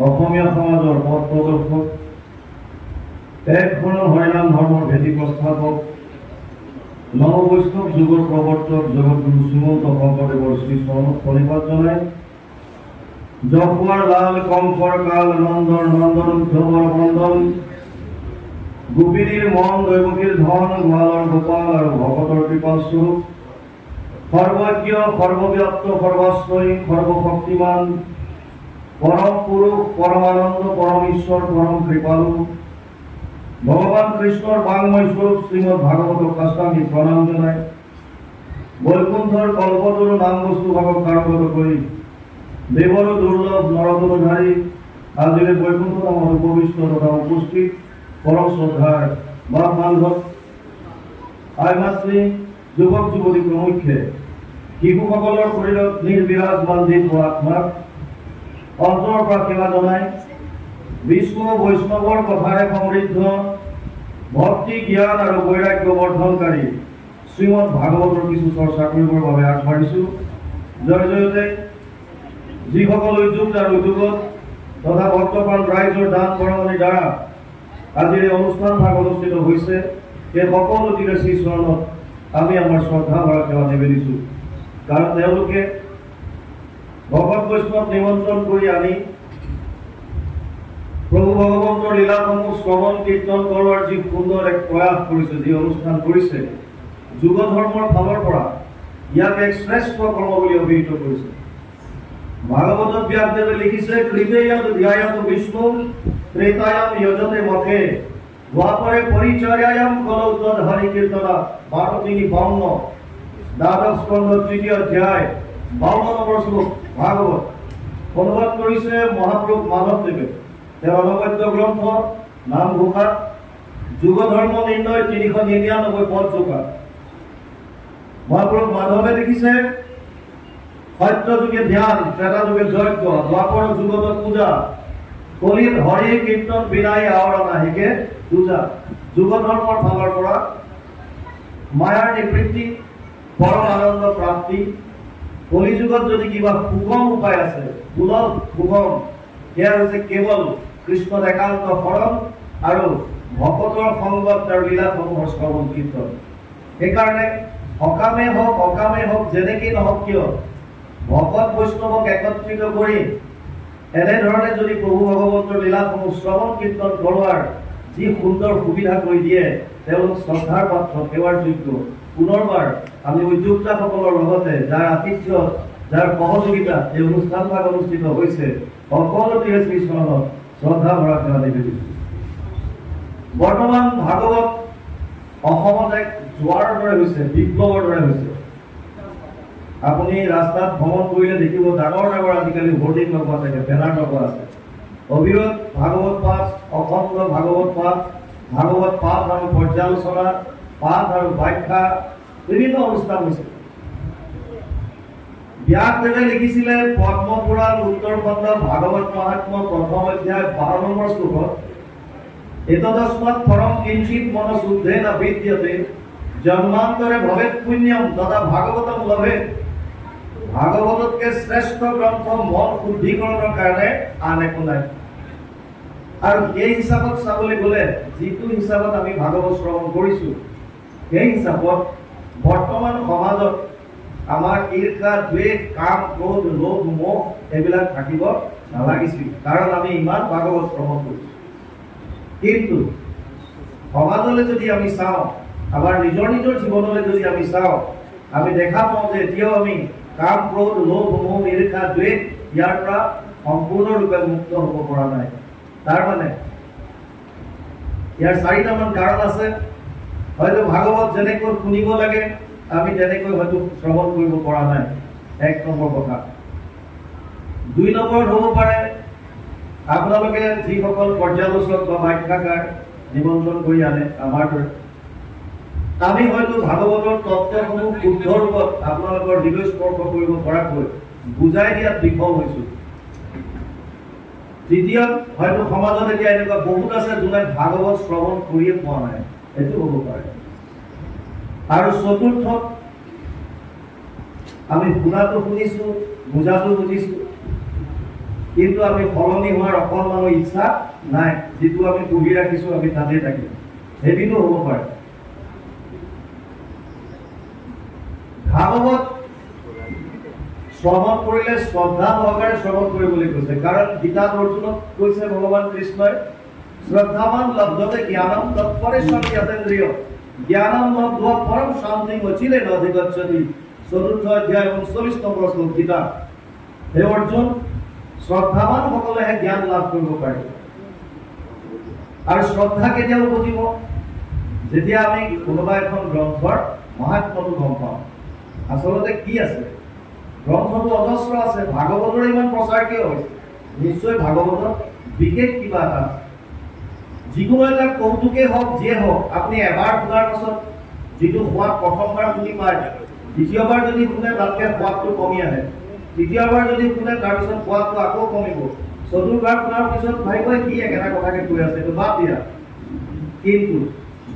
অসমীয়া সমাজৰ পথ প্ৰদৰ্শক, একশৰণ হৰিনাম ধৰ্মৰ ভেটি প্ৰস্থাপক, নৱ বৈষ্ণৱ যুগৰ প্ৰৱৰ্তক জগতগুৰু শ্ৰীমন্ত শংকৰদেৱৰ শ্ৰীচৰণত প্ৰণিপাত জনাই যশোৱাৰ লাল কংসৰ কাল নন্দন নন্দন ধ্ৰুৱৰ বন্দন, গোপিনীৰ মন দৈৱকীৰ ধন, গোৱালৰ গোপাল আৰু ভকতৰ কৃপাস্বৰূপ, সৰ্বজ্ঞ সৰ্বব্যাপ্ত সৰ্বাশ্ৰয়ী সৰ্বশক্তিমান পৰম পুৰুষ পৰমানন্দ পৰমেশ্বৰ পৰম কৃপালু ভগৱান কৃষ্ণৰ বাংময় স্বৰূপ শ্ৰীমদ ভাগৱতক সাষ্টাংগিক প্ৰণাম জনাই বৈকুণ্ঠৰ কল্পতৰু নাম বস্তু ভাগক কাৰ্যত কৰি দেৱৰো দুৰ্লভ নৰতৰুধাৰী আজিৰে বৈকুণ্ঠ নামৰ উপবিষ্ট তথা উপস্থিত পৰম শ্ৰদ্ধাৰ বাপ বান্ধৱ আই মাতৃ যুৱক যুৱতী প্ৰমুখ্যে শিশুসকলৰ শৰীৰত নিৰ্বিৰাজমান দি হোৱা আত্মাক অন্তৰৰ পৰা সেৱা জনাই বিষ্ণু বৈষ্ণৱৰ কথাৰে সমৃদ্ধ ভক্তি জ্ঞান আৰু বৈৰাগ্য বৰ্ধনকাৰী শ্ৰীমদ ভাগৱতৰ কিছু চৰ্চা কৰিবৰ বাবে আগবাঢ়িছোঁ। জয়তে যিসকল উদ্যোগ আৰু উদ্যোগত তথা ভক্তপ্ৰাণ ৰাইজৰ দান বৰঙণিৰ দ্বাৰা আজিৰ এই অনুষ্ঠান ভাগ অনুষ্ঠিত হৈছে, সেই সকলোটিৰে শ্ৰীচৰণত আমি আমাৰ শ্ৰদ্ধা ভৰা সেৱা নিবেদিছোঁ। কাৰণ তেওঁলোকে ভকত বৈষ্ণৱ নিমন্ত্ৰণ কৰি আনি প্ৰভু ভগৱন্তৰ লীলাসমূহ শ্ৰৱণ কীৰ্তন কৰোৱাৰ যি সুন্দৰ এক প্ৰয়াস কৰিছে, যি অনুষ্ঠান কৰিছে, যুগ ধৰ্মৰ ফালৰ পৰা ইয়াক এক শ্ৰেষ্ঠ কৰ্ম বুলি অভিহিত কৰিছে। ভাগৱতত ব্যাসদেৱে লিখিছে, কৃতেয়াত ধ্যায়াত বিষ্ণু ত্ৰেতায়াম যজতে মখে দ্বাপৰে পৰিচৰ্যায়াম কলৌ তদ হৰি কীৰ্তনা 12:52 দ্বাদশ স্কন্ধ 3য় অধ্যায় 52 নম্বৰ শ্লোক ভাগৱত অনুবাদ কৰিছে মহাপুৰুষ মাধৱদেৱে। তেওঁৰ অনবদ্য গ্ৰন্থ নামঘোষাত যুগ ধৰ্ম নিৰ্ণয় 399 পদ যোগা মহাপুৰুষ মাধৱে লিখিছে, সত্য যুগে ধ্যান, ত্ৰেতা যুগে যজ্ঞ, দ্বাপৰ যুগত পূজা, কলিত হৰি কীৰ্তন বিনাই আৱৰা নাহিকে পূজা। যুগ ধৰ্মৰ ফালৰ পৰা মায়াৰ নিবৃত্তি, পৰম আনন্দ প্ৰাপ্তি, কলি যুগত যদি কিবা সুগম উপায় আছে, সুলভ সুগম, সেয়া হৈছে কেৱল কৃষ্ণৰ একান্ত শৰণ আৰু ভকতৰ সংগত তেওঁৰ লীলাসমূহৰ শ্ৰৱণ কীৰ্তন। সেইকাৰণে সকামেই হওক যেনেকেই নহওক কিয় ভকত বৈষ্ণৱক একত্ৰিত কৰি এনেধৰণে যদি প্ৰভু ভগৱন্তৰ লীলাসমূহ শ্ৰৱণ কীৰ্তন কৰোৱাৰ যি সুন্দৰ সুবিধা কৰি দিয়ে, তেওঁলোক শ্ৰদ্ধাৰ পাত্ৰ, সেৱাৰ যোগ্য। পুনৰবাৰ আমি উদ্যোক্তাসকলৰ লগতে যাৰ আতিথ্য, যাৰ সহযোগিতা এই অনুষ্ঠানভাগ অনুষ্ঠিত হৈছে, সকলোটিৰে শ্ৰীচৰণত শ্ৰদ্ধা ভৰা সেৱা নিবেদিছোঁ। বৰ্তমান ভাগৱত অসমত এক জোৱাৰৰ দৰে হৈছে, বিপ্লৱৰ দৰে হৈছে। আপুনি ৰাস্তাত ভ্ৰমণ কৰিলে দেখিব ডাঙৰ ডাঙৰ আজিকালি হোৰ্ডিং লগোৱা থাকে, বেনাৰ লগোৱা আছে, অবিৰত ভাগৱত পাঠ, অখণ্ড ভাগৱত পাঠ, ভাগৱত পাঠ আৰু পৰ্যালোচনা, পাঠ আৰু ব্যাখ্যা, বিভিন্ন অনুষ্ঠান হৈছে। ব্যাসদেৱে লিখিছিলে পদ্মপুৰাণ উত্তৰ খণ্ড ভাগৱত মহাত্ম্য প্ৰথম অধ্যায় 12 নম্বৰ শ্লোকত, এতদস্মাৎ পৰম কিঞ্চিৎ মনশুদ্ধেন বিদ্যতে জন্মান্তৰে ভৱেৎ পুণ্যম তথা ভাগৱতম লভেৎ। ভাগৱততকে শ্ৰেষ্ঠ গ্ৰন্থ মন শুদ্ধিকৰণৰ কাৰণে আন একো নাই। আৰু সেই হিচাপত চাবলৈ গ'লে যিটো হিচাপত আমি ভাগৱত শ্ৰৱণ কৰিছোঁ, সেই হিচাপত বৰ্তমান সমাজত আমাৰ ঈৰ্ষা, দ্বেষ, কাম, ক্ৰোধ, লোভ, মোহ এইবিলাক থাকিব নালাগিছিল, কাৰণ আমি ইমান ভাগৱত শ্ৰৱণ কৰিছোঁ। কিন্তু সমাজলৈ যদি আমি চাওঁ, আমাৰ নিজৰ জীৱনলৈ যদি আমি চাওঁ, আমি দেখা পাওঁ যে এতিয়াও আমি কাম, ক্ৰোধ, লোভ, মোহ, ঈৰ্ষা, দ্বেষ ইয়াৰ পৰা সম্পূৰ্ণৰূপে মুক্ত হ'ব পৰা নাই। তাৰ মানে ইয়াৰ 4টামান কাৰণ আছে। হয়তো ভাগৱত যেনেকৈ শুনিব লাগে আমি তেনেকৈ হয়তো শ্ৰৱণ কৰিব পৰা নাই, 1 নম্বৰ কথা। 2 নম্বৰ হ'ব পাৰে, আপোনালোকে যিসকল পৰ্যালোচক বা ব্যাখ্যাকাৰ নিমন্ত্ৰণ কৰি আনে আমাৰ দৰে, আমি হয়তো ভাগৱতৰ তত্ত্বসমূহ শুদ্ধ ৰূপত আপোনালোকৰ হৃদয় স্পৰ্শ কৰিব পৰাকৈ বুজাই দিয়াত বিফল হৈছোঁ। তৃতীয়ত, হয়তো সমাজত এতিয়া এনেকুৱা বহুত আছে যোনে ভাগৱত শ্ৰৱণ কৰিয়ে পোৱা নাই, এইটো হ'ব পাৰে। আৰু চতুৰ্থত, আমি শুনাটো শুনিছোঁ, বুজাটো বুজিছোঁ, কিন্তু আমি সলনি হোৱাৰ অকণমানো ইচ্ছা নাই। যিটো আমি পুহি ৰাখিছোঁ আমি তাতেই থাকিম, সেইবিধো হ'ব পাৰে। ভাগৱত শ্ৰৱণ কৰিলে শ্ৰদ্ধা সহকাৰে শ্ৰৱণ কৰিবলৈ কৈছে, কাৰণ গীতাত অৰ্জুনক কৈছে ভগৱান কৃষ্ণই শ্ৰদ্ধাৱান লব্ধতে জ্ঞানম তৎপৰেশ্বম যতেন্দ্ৰিয় জ্ঞানম লব্ধ্বা পৰম শান্তিম অচিৰেণ অধিগচ্ছতি। ৪ৰ্থ অধ্যায় ৩৯ নম্বৰ শ্লোক গীতা। হে অৰ্জুন, শ্ৰদ্ধাৱান সকলেহে জ্ঞান লাভ কৰিব পাৰে। আৰু শ্ৰদ্ধা কেতিয়া উপজিব? যেতিয়া আমি কোনোবা এখন গ্ৰন্থৰ মহাত্ম্যটো গম পাওঁ। আচলতে কি আছে? গ্ৰন্থটো অজস্ৰ আছে, ভাগৱতৰ ইমান প্ৰচাৰ কিয় হৈছে? নিশ্চয় ভাগৱতত বিশেষ কিবা এটা আছে। যিকোনো এটা কৌতুকেই হওক, যিয়ে হওক, আপুনি এবাৰ শুনাৰ পাছত যিটো সোৱাদ প্ৰথমবাৰ শুনি পায়, দ্বিতীয়বাৰ যদি শুনে তাতকৈ সোৱাদটো কমি আহে, তৃতীয়বাৰ যদি শুনে তাৰপিছত সোৱাদটো আকৌ কমিব, চতুৰ্থবাৰ শুনাৰ পিছত ভাবিব কি একেটা কথাকে কৈ আছে, এইটো বাদ দিয়া। কিন্তু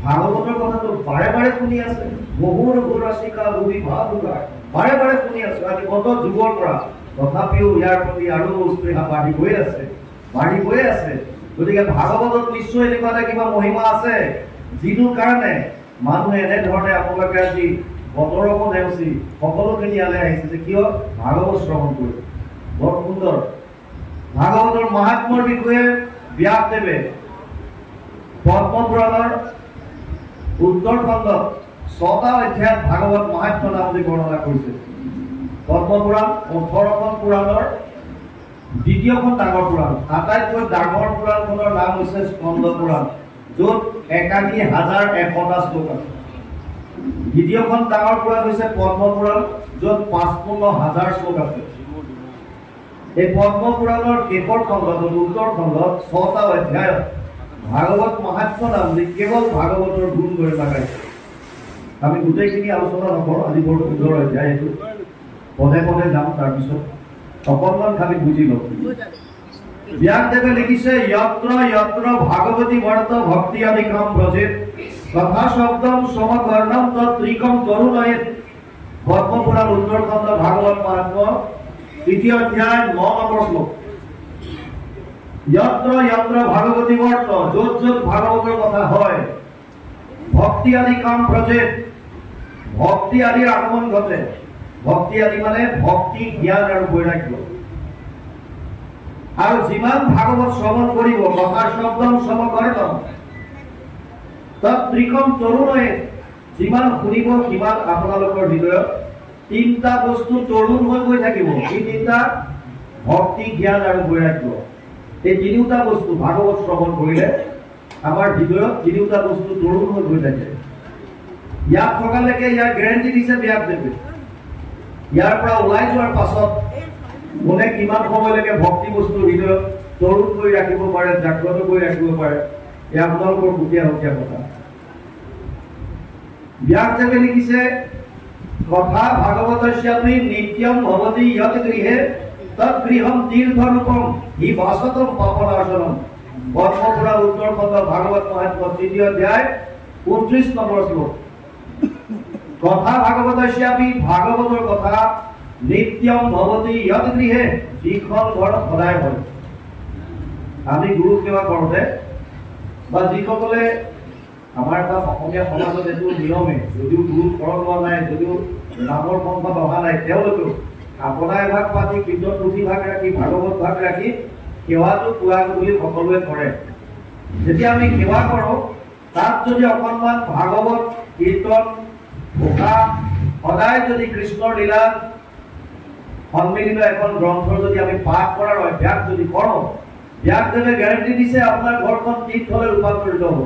ভাগৱতৰ কথাটো বাৰে বাৰে শুনি আছে, বহুৰ ৰাশিকা ভূমি ভাগুকা বাৰে বাৰে শুনি আছো আজি কত যুগৰ পৰা, তথাপিও ইয়াৰ প্ৰতি আৰু স্পৃহা বাঢ়ি গৈ আছে, বাঢ়ি গৈ আছে। গতিকে ভাগৱতত নিশ্চয় এনেকুৱা এটা কিবা মহিমা আছে, যিটোৰ কাৰণে মানুহে এনেধৰণে আপোনালোকে আজি বতৰকো নেওচি সকলোখিনি ইয়ালৈ আহিছে যে কিয়? ভাগৱত শ্ৰৱণ কৰি। বৰ সুন্দৰ। ভাগৱতৰ মহাত্ম্যৰ বিষয়ে ব্যাসদেৱে পদ্মপুৰাণৰ উত্তৰ খণ্ডত ৬টা অধ্যায়ত ভাগৱত মহাত্ম্য নামে বৰ্ণনা কৰিছে। পদ্মপুৰাণ ১৮খন পুৰাণৰ দ্বিতীয়খন ডাঙৰ পুৰাণ। আটাইতকৈ ডাঙৰ পুৰাণখনৰ নাম হৈছে স্কন্দ পুৰাণ, য'ত ৮১,১০০টা শ্লোক আছে। দ্বিতীয়খন ডাঙৰ পুৰাণ হৈছে পদ্মপুৰাণ, য'ত ৫৫,০০০ শ্লোক আছে। এই পদ্মপুৰাণৰ শেষৰ খণ্ডত, উত্তৰ খণ্ডত ৬টা অধ্যায়ত ভাগৱত মহাত্ম্য নাম দি কেৱল ভাগৱতৰ গুণ গৰিমা গাইছে। আমি গোটেইখিনি আলোচনা নকৰোঁ, আজি বৰ সুন্দৰ অধ্যায় এইটো, পদে পদে যাম, তাৰপিছত অকণমান খালি বুজি লওক। ব্যাসদেৱে লিখিছে যত্ৰ যত্ৰ ভাগৱতী বৰ্ত ভক্তি আদিকম ব্ৰজেত তথা শব্দম সমকৰ্ণম তত্ৰিকম তৰুণয়েত। পদ্মপুৰাণ উত্তৰ খণ্ড ভাগৱত মহাত্ম্য ৩য় অধ্যায় ৯ নম্বৰ শ্লোক। যত্ৰ যত্ৰ ভাগৱতী বৰ্ত, য'ত য'ত ভাগৱতৰ কথা হয়, ভক্তি আদি কাম ব্ৰজেত, ভক্তি আদিৰ আগমন ঘটে। ভক্তি আদি মানে ভক্তি, জ্ঞান আৰু বৈৰাগ্য। আৰু যিমান ভাগৱত শ্ৰৱণ কৰিব, কথা শব্দম সমকৰ্ণম তত্ৰিকম তৰুণয়েত, যিমান শুনিব সিমান আপোনালোকৰ হৃদয়ত ৩টা বস্তু তৰুণ হৈ গৈ থাকিব। এই ৩টা ভক্তি, জ্ঞান আৰু বৈৰাগ্য। এই ৩টা বস্তু ভাগৱত শ্ৰৱণ কৰিলে আমাৰ হৃদয়ত ৩টা বস্তু তৰুণ হৈ গৈ থাকে। ইয়াত থকালৈকে ইয়াৰ গেৰেণ্টি দিছে ব্যাসদেৱে। ইয়াৰ পৰা ওলাই যোৱাৰ পাছত কোনে কিমান সময়লৈকে ভক্তি বস্তু হৃদয়ত তৰুণ কৰি ৰাখিব পাৰে, জাগ্ৰত কৰি ৰাখিব পাৰে, এয়া আপোনালোকৰ সুকীয়া সুকীয়া কথা। ব্যাসদেৱে লিখিছে কথা ভাগৱতস্যাপি নিত্যম ভৱতি যত গৃহে তৎ গৃহম তীৰ্থৰূপম হি বাসতম পাপনাশনম। পদ্মপুৰাণ উত্তৰ খণ্ড ভাগৱত মহাত্ম্য ৩য় অধ্যায় ২৯ নম্বৰ শ্লোক। কথা ভাগৱতস্যাপি, ভাগৱতৰ কথা নিত্যম ভৱতি যত গৃহে, যিখন ঘৰত সদায় হয়। আমি গুৰু সেৱা কৰোঁতে বা যিসকলে আমাৰ এটা অসমীয়া সমাজত এইটো নিয়মে, যদিও গুৰু কৰণ হোৱা নাই, যদিও নামৰ পন্থাত অহা নাই, তেওঁলোকেও আপোনাৰ এভাগ পাতি, কীৰ্তন পুথি ভাগ ৰাখি, ভাগৱত ভাগ ৰাখি সেৱাটো পুৱা গধূলি সকলোৱে কৰে। যেতিয়া আমি সেৱা কৰোঁ, তাত যদি অকণমান ভাগৱত, কীৰ্তন, ঘোষা, সদায় যদি কৃষ্ণৰ লীলা সন্মিলিত এখন গ্ৰন্থৰ যদি আমি পাঠ কৰাৰ অভ্যাস যদি কৰোঁ, ব্যাসদেৱে গেৰেণ্টি দিছে আপোনাৰ ঘৰখন তীৰ্থলৈ ৰূপান্তৰিত হ'ব।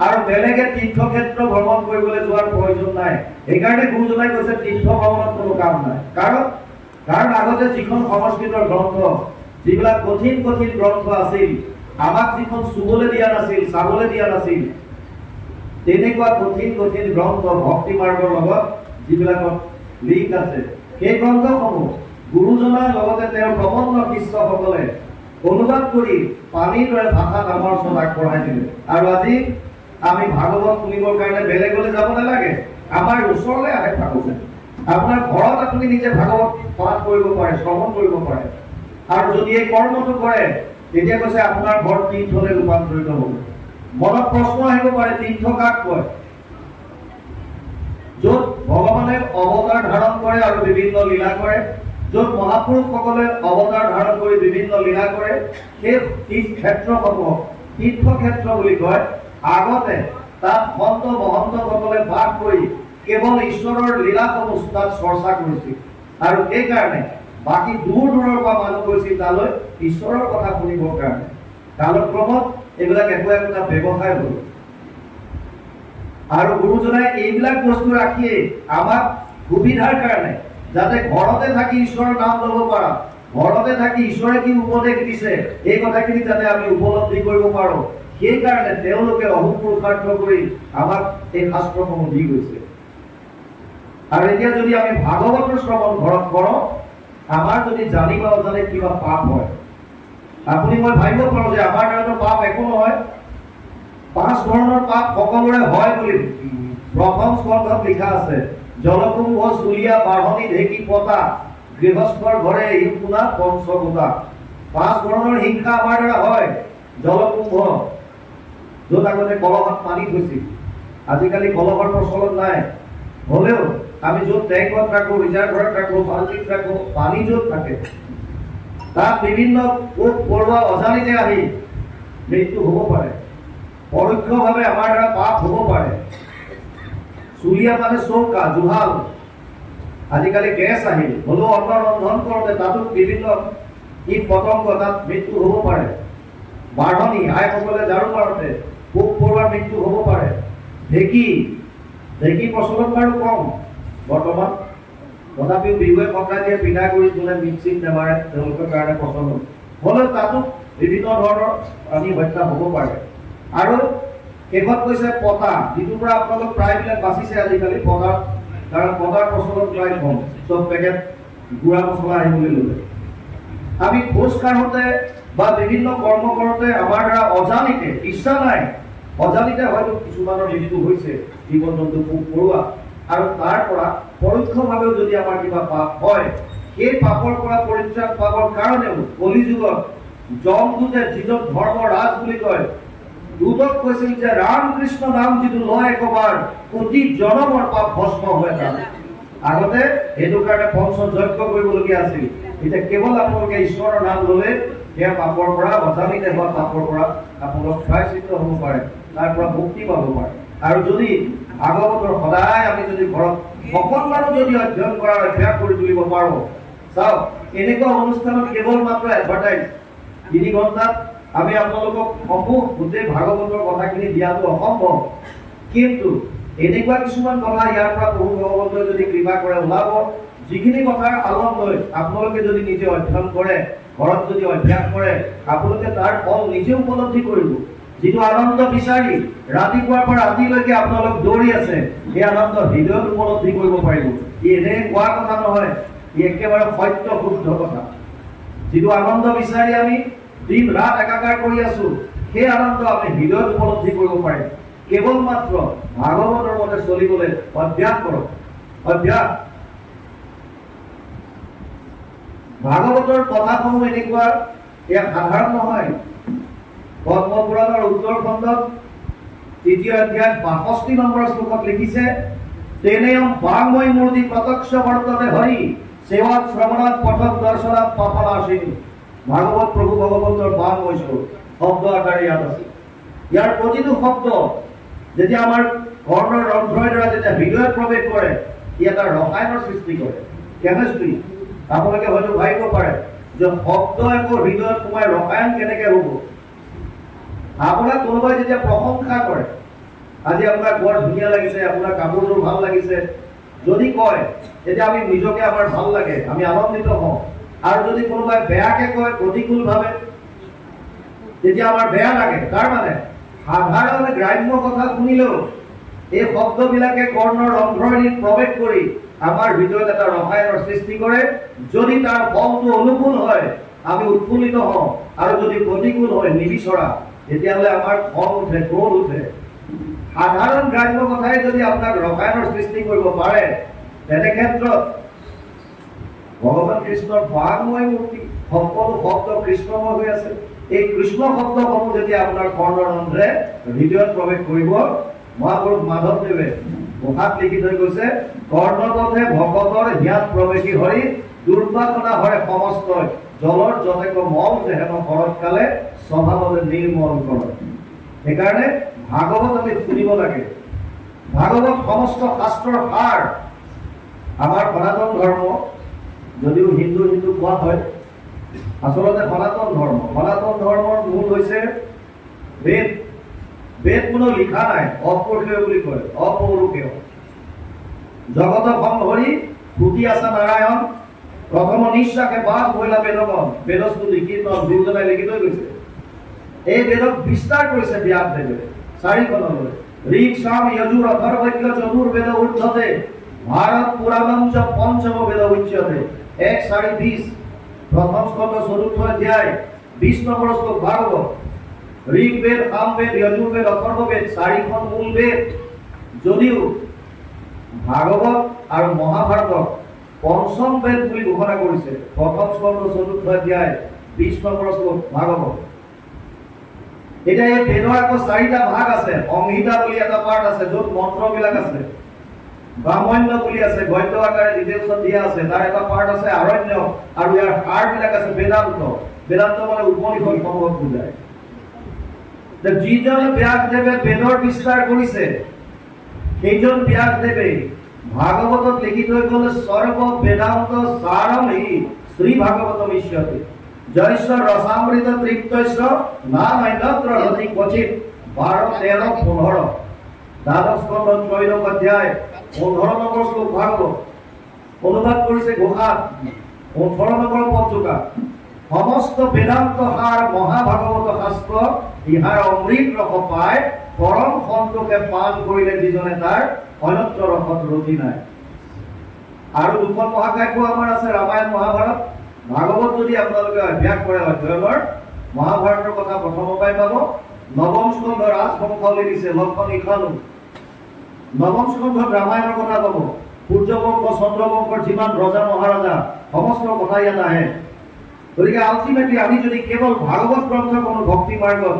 আৰু বেলেগে তীৰ্থক্ষেত্ৰ ভ্ৰমণ কৰিবলৈ যোৱাৰ প্ৰয়োজন নাই। সেইকাৰণে গুৰুজনাই কৈছে তীৰ্থ ভ্ৰমণত কোনো কাম নাই। কাৰণ আগতে যিখন সংস্কৃতৰ গ্ৰন্থ, যিবিলাক কঠিন কঠিন গ্ৰন্থ আছিল, আমাক যিখন চুবলৈ দিয়া নাছিল, চাবলৈ দিয়া নাছিল, তেনেকুৱা কঠিন কঠিন গ্ৰন্থ ভক্তি মাৰ্গৰ লগত যিবিলাকত লিংক আছে, সেই গ্ৰন্থসমূহ গুৰুজনাৰ লগতে তেওঁৰ প্ৰবন্ধ শিষ্যসকলে অনুবাদ কৰি পানীৰ দৰে ভাষাত আমাৰ ওচৰত আগবঢ়াই দিলে। আৰু আজি আমি ভাগৱত শুনিবৰ কাৰণে বেলেগলৈ যাব নালাগে, আমাৰ ওচৰলৈ আহে ভাগৱত। আপোনাৰ ঘৰত আপুনি নিজে ভাগৱত পাঠ কৰিব পাৰে, শ্ৰৱণ কৰিব পাৰে। আৰু যদি এই কৰ্মটো কৰে তেতিয়া কৈছে আপোনাৰ ঘৰ তীৰ্থলৈ ৰূপান্তৰিত হ'ব। মনত প্ৰশ্ন আহিব পাৰে তীৰ্থ কাক কয়? য'ত ভগৱানে অৱতাৰ ধাৰণ কৰে আৰু বিভিন্ন লীলা কৰে, য'ত মহাপুৰুষসকলে অৱতাৰ ধাৰণ কৰি বিভিন্ন লীলা কৰে, সেই তীৰ্থক্ষেত্ৰসমূহক তীৰ্থক্ষেত্ৰ বুলি কয়। আগতে তাত সন্ত মহন্তসকলে বাস কৰি কেৱল ঈশ্বৰৰ লীলাসমূহ তাত চৰ্চা কৰিছিল, আৰু সেইকাৰণে বাকী দূৰ দূৰৰ পৰা মানুহ গৈছিল তালৈ ঈশ্বৰৰ কথা শুনিবৰ কাৰণে। কালক্ৰমত এইবিলাক একো একোটা ব্যৱসায় হ'ল, আৰু গুৰুজনাই এইবিলাক বস্তু ৰাখিয়ে আমাক সুবিধাৰ কাৰণে, যাতে ঘৰতে থাকি ঈশ্বৰৰ নাম ল'ব পাৰা, ঘৰতে থাকি ঈশ্বৰে কি উপদেশ দিছে এই কথাখিনি যাতে আমি উপলব্ধি কৰিব পাৰোঁ, সেইকাৰণে তেওঁলোকে অহোপুৰুষাৰ্থ কৰি আমাক এই শাস্ত্ৰসমূহ দি গৈছে। আৰু এতিয়া যদি আমি ভাগৱতৰ শ্ৰৱণ ঘৰত কৰোঁ, আমাৰ যদি জানিব অজানে কিবা পাপ হয়, আপুনি মই ভাবিব পাৰোঁ যে আমাৰ দ্বাৰাতো পাপ একো নহয়। 5 ধৰণৰ পাপ সকলোৰে হয় বুলি প্ৰথম স্কন্ধত লিখা আছে। জলকুম্ভ চুলীয়া বাঢ়নি ঢেঁকী পতা গৃহস্থৰ ঘৰে ই শুনা পঞ্চভূতা। 5 ধৰণৰ হিংসা আমাৰ দ্বাৰা হয়। জলকুম্ভ, য'ত আগতে কলহত পানী থৈছিল, আজিকালি কলহৰ প্ৰচলন নাই, হ'লেও আমি য'ত টেংকত ৰাখোঁ, ৰিজাৰ্ভাৰত ৰাখোঁ, বাল্টিত ৰাখোঁ, পানী য'ত থাকে তাত বিভিন্ন পোক পৰুৱা অজানিতে আহি মৃত্যু হ'ব পাৰে। পৰোক্ষভাৱে আমাৰ দ্বাৰা পাপ হ'ব পাৰে। চুলীয়া মানে চৌকা, জুহাল, আজিকালি গেছ আহিল, হ'লেও অন্ন ৰন্ধন কৰোঁতে তাতো বিভিন্ন কীট পতংগ, তাত মৃত্যু হ'ব পাৰে। বাঢ়নি, আইসকলে ঝাৰু মাৰোঁতে পোক পৰুৱাৰ মৃত্যু হ'ব পাৰে। ঢেঁকী প্ৰচলন বাৰু কম বৰ্তমান, তথাপিও বিহুৱে সংক্ৰান্তিয়ে পিঠাগুড়ি যোনে মিক্সিত নেমাৰে তেওঁলোকৰ কাৰণে প্ৰচলন, হ'লেও তাতো বিভিন্ন ধৰণৰ প্ৰাণী হত্যা হ'ব পাৰে। আৰু শেষত কৈছে পতা, যিটোৰ পৰা আপোনালোক প্ৰায়বিলাক বাচিছে আজিকালি পতাৰ, কাৰণ পতাৰ প্ৰচলন প্ৰায় কম, চব পেকেট গুড়া মছলা আহিবলৈ ল'লে। আমি খোজ কাঢ়োঁতে বা বিভিন্ন কৰ্ম কৰোঁতে আমাৰ দ্বাৰা অজানিতে, ইচ্ছা নাই, অজানিতে হয়তো কিছুমানৰ মৃত্যু হৈছে, জীৱ জন্তু পোক পৰুৱা, আৰু তাৰ পৰা পৰোক্ষভাৱেও যদি আমাৰ কিবা পাপ হয়, সেই পাপৰ পৰা পৰিত্ৰাণ পাবৰ কাৰণেও কলিযুগত যমদূতে, যিজন ধৰ্ম ৰাজ বুলি কয়, দূতক কৈছিল যে ৰাম কৃষ্ণ নাম যিটো লয় একবাৰ, কোটি জনমৰ পাপ ভস্ম হৈ যায়। আগতে সেইটো কাৰণে পঞ্চযজ্ঞ কৰিবলগীয়া আছিল। এতিয়া কেৱল আপোনালোকে ঈশ্বৰৰ নাম ল'লে সেয়া পাপৰ পৰা, অজানিতে হোৱা পাপৰ পৰা আপোনালোক প্ৰায়শ্চিত্ত হ'ব পাৰে, তাৰ পৰা মুক্তি পাব পাৰে। আৰু যদি ভাগৱতৰ সদায় আমি যদি ঘৰত অকণমানো যদি অধ্যয়ন কৰাৰ অভ্যাস কৰি তুলিব পাৰোঁ, চাওক এনেকুৱা অনুষ্ঠানত কেৱল মাত্ৰ এডভাৰটাইজ 3 ঘণ্টাত আমি আপোনালোকক সমূহ গোটেই ভাগৱতৰ কথাখিনি দিয়াটো অসম্ভৱ, কিন্তু এনেকুৱা কিছুমান কথা ইয়াৰ পৰা প্ৰভু ভগৱন্তই যদি কৃপা কৰে ওলাব, যিখিনি কথাৰ আলম লৈ আপোনালোকে যদি নিজে অধ্যয়ন কৰে, ঘৰত যদি অভ্যাস কৰে, আপোনালোকে তাৰ ফল নিজে উপলব্ধি কৰিব। যিটো আনন্দ বিচাৰি ৰাতিপুৱাৰ পৰা ৰাতিলৈকে আপোনালোক দৌৰি আছে, সেই আনন্দ হৃদয়ত উপলব্ধি কৰিব পাৰিব। ই এনে কোৱা কথা নহয়, ই একেবাৰে সত্য শুদ্ধ কথা। যিটো আনন্দ বিচাৰি আমি দিন ৰাত একাকাৰ কৰি আছো, সেই আনন্দ আমি হৃদয়ত উপলব্ধি কৰিব পাৰিম। কেৱল মাত্ৰ ভাগৱতৰ মতে চলিবলৈ অভ্যাস কৰক। অভ্যাস। ভাগৱতৰ কথাসমূহ এনেকুৱা, এয়া সাধাৰণ নহয়। পদ্মপুৰাণৰ উত্তৰ খণ্ডত 3য় অধ্যায় 62 নম্বৰ শ্লোকত লিখিছে, তেনেয়ম বাংময় মূৰ্তি প্ৰত্যক্ষ বৰ্ততে হৰি সেৱাত শ্ৰৱণাত পঠক দৰ্শনাত পাপনাশিনী। ভাগৱত প্ৰভু ভগৱন্তৰ বাংময় শ্লোক, শব্দ আকাৰে ইয়াত আছে। ইয়াৰ প্ৰতিটো শব্দ যেতিয়া আমাৰ কৰ্ণৰ ৰন্ধ্ৰৰ দ্বাৰা যেতিয়া হৃদয়ত প্ৰৱেশ কৰে, ই এটা ৰসায়নৰ সৃষ্টি কৰে, কেমিষ্ট্ৰি। আপোনালোকে হয়তো ভাবিব পাৰে যে শব্দ একো হৃদয়ত সোমাই ৰসায়ন কেনেকে হ'ব। আপোনাক কোনোবাই যেতিয়া প্ৰশংসা কৰে, আজি আপোনাক বৰ ধুনীয়া লাগিছে, আপোনাৰ কাপোৰযোৰ ভাল লাগিছে, যদি কয় তেতিয়া আমি নিজকে আমাৰ ভাল লাগে, আমি আনন্দিত হওঁ। আৰু যদি কোনোবাই বেয়াকে কয় প্ৰতিকূলভাৱে, তেতিয়া আমাৰ বেয়া লাগে। তাৰ মানে সাধাৰণ গ্ৰাম্য কথা শুনিলেও এই শব্দবিলাকে কৰ্ণৰ ৰন্ধ্ৰনিত প্ৰৱেশ কৰি আমাৰ হৃদয়ত এটা ৰসায়নৰ সৃষ্টি কৰে। যদি তাৰ ফলটো অনুকূল হয় আমি উৎফুল্লিত হওঁ, আৰু যদি প্ৰতিকূল হয় নিবিচৰা, তেতিয়াহ'লে আমাৰ খং উঠে, ক্ৰোধ উঠে। সাধাৰণ গ্ৰাম্য কথাই যদি আপোনাক ৰসায়নৰ সৃষ্টি কৰিব পাৰে, তেনে ক্ষেত্ৰত ভগৱান কৃষ্ণৰ বাংময় মূৰ্তি সকলো শব্দ কৃষ্ণময় হৈ আছে। এই কৃষ্ণ শব্দসমূহ যেতিয়া আপোনাৰ কৰ্ণৰন্ধ্ৰে হৃদয়ত প্ৰৱেশ কৰিব, মহাপুৰুষ মাধৱদেৱে মুখাত লিখি থৈ গৈছে, কৰ্ণপথে ভকতৰ হিয়াত প্ৰৱেশী হৰি দুৰ্বাসনা হৰে সমস্ত জলৰ যতেক মল যেহেন শৰৎকালে স্বভাৱতে নিৰ্মল কৰে। সেইকাৰণে ভাগৱত আমি শুনিব লাগে। ভাগৱত সমস্ত শাস্ত্ৰৰ সাৰ। আমাৰ সনাতন ধৰ্ম যদিও হিন্দু হিন্দু কোৱা হয়, আচলতে সনাতন ধৰ্মৰ মূল হৈছে বেদ। বেদ কোনো লিখা নাই, অপৌৰুষেয় বুলি কয়, অপৌৰুষেয়। জগত সংহৰি পুতি আছে নাৰায়ণ, প্ৰথম নিশ্বাসে বাস বইলা বেদগণ, বেদস্তুতি কীৰ্তন গুৰুজনাই লিখি থৈ গৈছে। এই বেদক বিস্তাৰ কৰিছে ব্যাসদেৱে 4খনলৈ। ঋক সাম যজুৰ অথৰ্বৈক্য চতুৰ্বেদ ঊৰ্ধ্বতে ভাৰত পুৰাণম চ পঞ্চম বেদ উচ্যতে। 1:4:20 প্ৰথম স্কন্ধ 4ৰ্থ অধ্যায় 20 নম্বৰ শ্লোক ভাগৱত। ঋগ্বেদ, সামবেদ, যজুৰ্বেদ, অথৰ্ববেদ 4খন মূল বেদ। যদিও ভাগৱত আৰু মহাভাৰতক পঞ্চম বেদ বুলি ঘোষণা কৰিছে। প্ৰথম স্কন্ধ 4ৰ্থ অধ্যায় 20 নম্বৰ শ্লোক ভাগৱত। এতিয়া এই বেদৰ আকৌ 4টা ভাগ আছে। সংহিতা বুলি এটা পাৰ্ট আছে, য'ত মন্ত্ৰবিলাক আছে। ব্ৰাহ্মণ্য বুলি আছে, গদ্য আকাৰে ডিটেইলছত দিয়া আছে। তাৰ এটা পাৰ্ট আছে আৰণ্য, আৰু ইয়াৰ সাৰবিলাক আছে বেদান্ত। বেদান্ত মানে উপনিষদ সমূহক বুজায়। যিজন ব্যাসদেৱে বেদৰ বিস্তাৰ কৰিছে, সেইজন ব্যাসদেৱে ভাগৱতত লিখি থৈ গ'ল, সৰ্ব বেদান্ত সাৰম হি শ্ৰী ভাগৱতম ইষ্যতে জয়স্য ৰসামৃত তৃপ্তস্য নাম অন্যত্ৰ হতি ক্বচিৎ। 12, 13, 15 দ্বাদশ স্কন্ধ 3 অধ্যায় 15 নম্বৰ শ্লোক ভাগৱত। অনুবাদ কৰিছে ঘোষাত 18 নম্বৰ পঞ্চুকা। সমস্ত বেদান্ত সাৰ মহাভাগৱত শাস্ত্ৰ, ইহাৰ অমৃত ৰস পায় পৰম সন্তোষে পান কৰিলে যিজনে তাৰ অন্যত্ৰ ৰসত ৰতি নাই। আৰু দুখন মহাকাব্য আমাৰ আছে, ৰামায়ণ মহাভাৰত। ভাগৱত যদি আপোনালোকে অভ্যাস কৰে অধ্যয়নৰ, মহাভাৰতৰ কথা প্ৰথমৰ পৰাই পাব। নৱম স্কন্ধ ৰাজবংশাৱলী দিছে, লক্ষণ ইখানু। নৱম স্কন্ধত ৰামায়ণৰ কথা পাব। সূৰ্যবংশ, চন্দ্ৰবংশৰ যিমান ৰজা মহাৰজা সমস্ত কথা ইয়াত আহে। গতিকে আল্টিমেটলি আমি যদি কেৱল ভাগৱত গ্ৰন্থ কোনো ভক্তি মাৰ্গত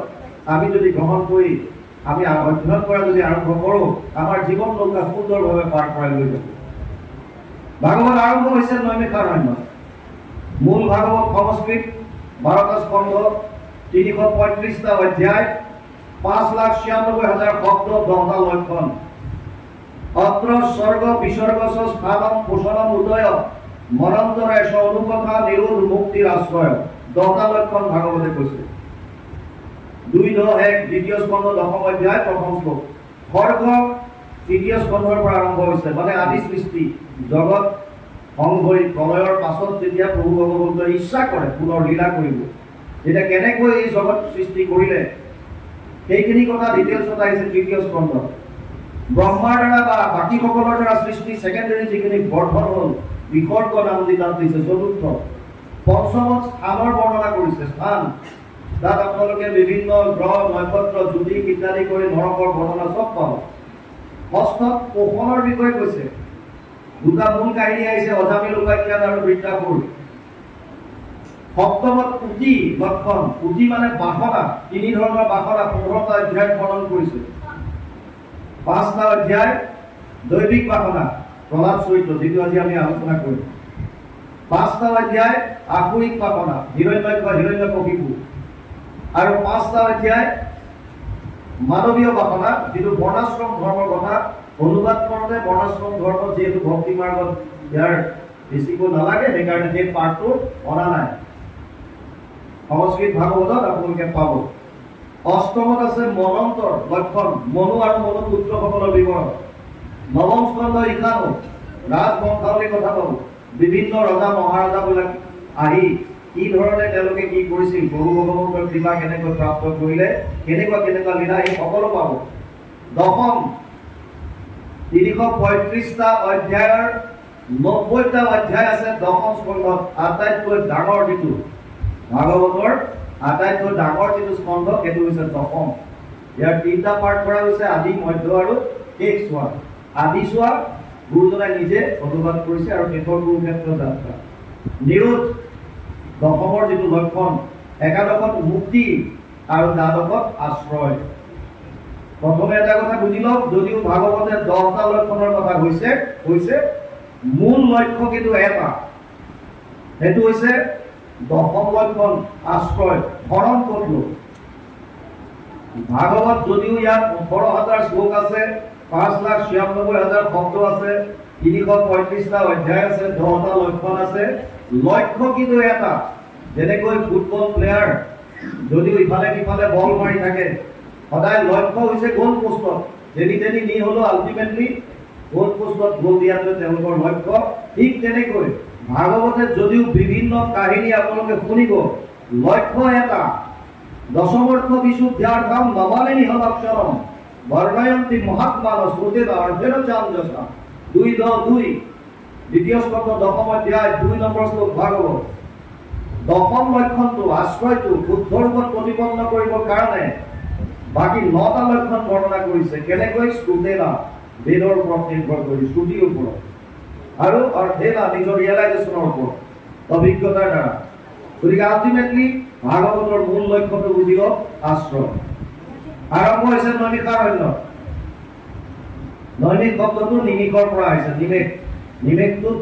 আমি যদি গ্ৰহণ কৰি আমি অধ্যয়ন কৰা যদি আৰম্ভ কৰোঁ, আমাৰ জীৱন নৌকা সুন্দৰভাৱে পাৰ কৰাই লৈ যাব। ভাগৱত আৰম্ভ হৈছে নৈমিষাৰণ্য। মূল ভাগৱত সংস্কৃত, 12টা স্কন্ধ, 335টা অধ্যায়, 5,96,000 শব্দ, 10টা লক্ষণ। অত্ৰ স্বৰ্গ বিসৰ্গ স্থানম পোষণম উদয় মনন্তৰে অনুকথা নিৰোধ মুক্তিৰ আশ্ৰয়। 10টা লক্ষণ ভাগৱতে কৈছে। 2:1 দ্বিতীয় স্কন্ধ 10ম অধ্যায় 1ম শ্লোক। স্বৰ্গ 3য় স্কন্ধৰ পৰা আৰম্ভ হৈছে, মানে আদি সৃষ্টি জগত সংভৰি প্ৰলয়ৰ পাছত যেতিয়া প্ৰভু ভগৱন্তই ইচ্ছা কৰে পুনৰ লীলা কৰিব, তেতিয়া কেনেকৈ এই জগত সৃষ্টি কৰিলে সেইখিনি কথা ডিটেইলছত আহিছে 3য় স্কন্ধ। ব্ৰহ্মাৰ দ্বাৰা বা বাকীসকলৰ দ্বাৰা সৃষ্টি ছেকেণ্ডেৰী যিখিনি বৰ্ধন হ'ল, বিসৰ্গ নাম দি তাত দিছে 4ৰ্থ। 5মত স্থানৰ বৰ্ণনা কৰিছে, স্থান। তাত আপোনালোকে বিভিন্ন গ্ৰহ, নক্ষত্ৰ, জ্যোতিষ ইত্যাদি কৰি নৰকৰ বৰ্ণনা চব পাব। 6ত পোষণৰ বিষয়ে কৈছে। 2টা মূল কাহিনী আহিছে, অজামিল উপাখ্যান আৰু বৃত্তাপুৰ। 7মত পুতি লক্ষণ। পুতি মানে বাসনা, 3 ধৰণৰ বাসনা 15টা অধ্যায়ত বৰ্ণন কৰিছে। 5টা অধ্যায় দৈবিক বাসনা, প্ৰহ্লাদ চৰিত্ৰ, যিটো আজি আমি আলোচনা কৰিম। 5টা অধ্যায় আসুৰিক বাসনা, হিৰণ্যকশিপু। আৰু 5টা অধ্যায় মানৱীয় বাসনা, যিটো বৰ্ণাশ্ৰম ধৰ্মৰ কথা অনুবাদ কৰোঁতে বৰ্ণাশ্ৰম ধৰ্ম যিহেতু ভক্তি মাৰ্গত ইয়াৰ বেছিকৈ নালাগে, সেইকাৰণে সেই পাঠটো অনা নাই। সংস্কৃত ভাগৱতত আপোনালোকে পাব। 8মত আছে মনন্তৰ লক্ষণ, মনু আৰু মনু পুত্ৰসকলৰ বিৱৰণ। 9ম স্কন্ধ ইখানু, ৰাজবংশাৱলীৰ কথা পাব। বিভিন্ন ৰজা মহাৰজাবিলাক আহি কি ধৰণে তেওঁলোকে কি কৰিছিল, প্ৰভু ভগৱন্তৰ কৃপা কেনেকৈ প্ৰাপ্ত কৰিলে, কেনেকুৱা লীলা, এই সকলো পাব। 10ম 335টা অধ্যায়ৰ 90টা অধ্যায় আছে 10ম স্কন্ধত। আটাইতকৈ ডাঙৰ যিটো ভাগৱতৰ আটাইতকৈ ডাঙৰ যিটো স্কন্ধ সেইটো হৈছে 10ম। ইয়াৰ 3টা পাৰ্ট কৰা হৈছে, আদি, মধ্য আৰু শেষ চোৱা। আদি চোৱা গুৰুজনাই নিজে অনুবাদ কৰিছে, আৰু শেষৰ কুৰুক্ষেত্ৰ যাত্ৰা। নিৰোধ দশমৰ যিটো লক্ষণ, একাদশত মুক্তি আৰু দ্বাদশত আশ্ৰয়। প্ৰথমে এটা কথা বুজি লওক, যদিও ভাগৱতে 10টা লক্ষণৰ কথা কৈছে, মূল লক্ষ্য কিন্তু এটা, সেইটো হৈছে দশম লক্ষণ আশ্ৰয়, শৰণ ক'ত ল'ব। ভাগৱত যদিও ইয়াত 18,000 শ্লোক আছে, 5,96,000 শব্দ আছে, 335টা অধ্যায় আছে, 10টা লক্ষণ আছে, লক্ষ্য কিন্তু এটা। যেনেকৈ ফুটবল প্লেয়াৰ যদিও ইফালে সিফালে বল মাৰি থাকে, সদায় লক্ষ্য হৈছে গোল পোষ্টত, যেনি নি হলেও আল্টিমেটলি গোল পোষ্টত গোল দিয়াটোৱে তেওঁলোকৰ লক্ষ্য। ঠিক তেনেকৈ ভাগৱতে যদিও বিভিন্ন কাহিনী আপোনালোকে শুনিব, লক্ষ্য এটা। দশমৰ্থ বিশুদ্ধ্যাৰ্থম নমানি নিহলাক্ষৰম বৰ্ণয়ন্তি মহাত্মান শ্ৰুতেন অৰ্ধেন চাঞ্জসা। 2:2 দ্বিতীয় স্কন্ধ 10ম অধ্যায় 2 নম্বৰ শ্লোক ভাগৱত। দশম লক্ষণটো আশ্ৰয়টো শুদ্ধ ৰূপত প্ৰতিপন্ন কৰিবৰ কাৰণে বাকী 9টা লক্ষণ বৰ্ণনা কৰিছে। কেনেকৈ? শ্ৰুতেনা, বেদৰ ওপৰত নিৰ্ভৰ কৰি, শ্ৰুতিৰ ওপৰত, আৰু অৰ্ধেনা, নিজৰ ৰিয়েলাইজেশ্যনৰ ওপৰত, অভিজ্ঞতাৰ দ্বাৰা। গতিকে আল্টিমেটলি ভাগৱতৰ মূল লক্ষ্যটো বুজি লওক, আশ্ৰয়। আৰম্ভ হৈছে নৈমিষাৰণ্য। নৈমিষ শব্দটো নিমিষৰ পৰা আহিছে, নিমেষটোত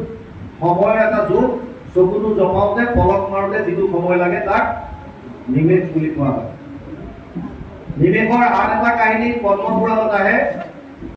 সময়ৰ এটা যুগ, চকুটো জমাওঁতে পলক মাৰোঁতে যিটো সময় লাগে তাক নিমেষ বুলি কোৱা হয়। নিমেষৰ আন এটা কাহিনী পদ্মপুৰাণত আহে,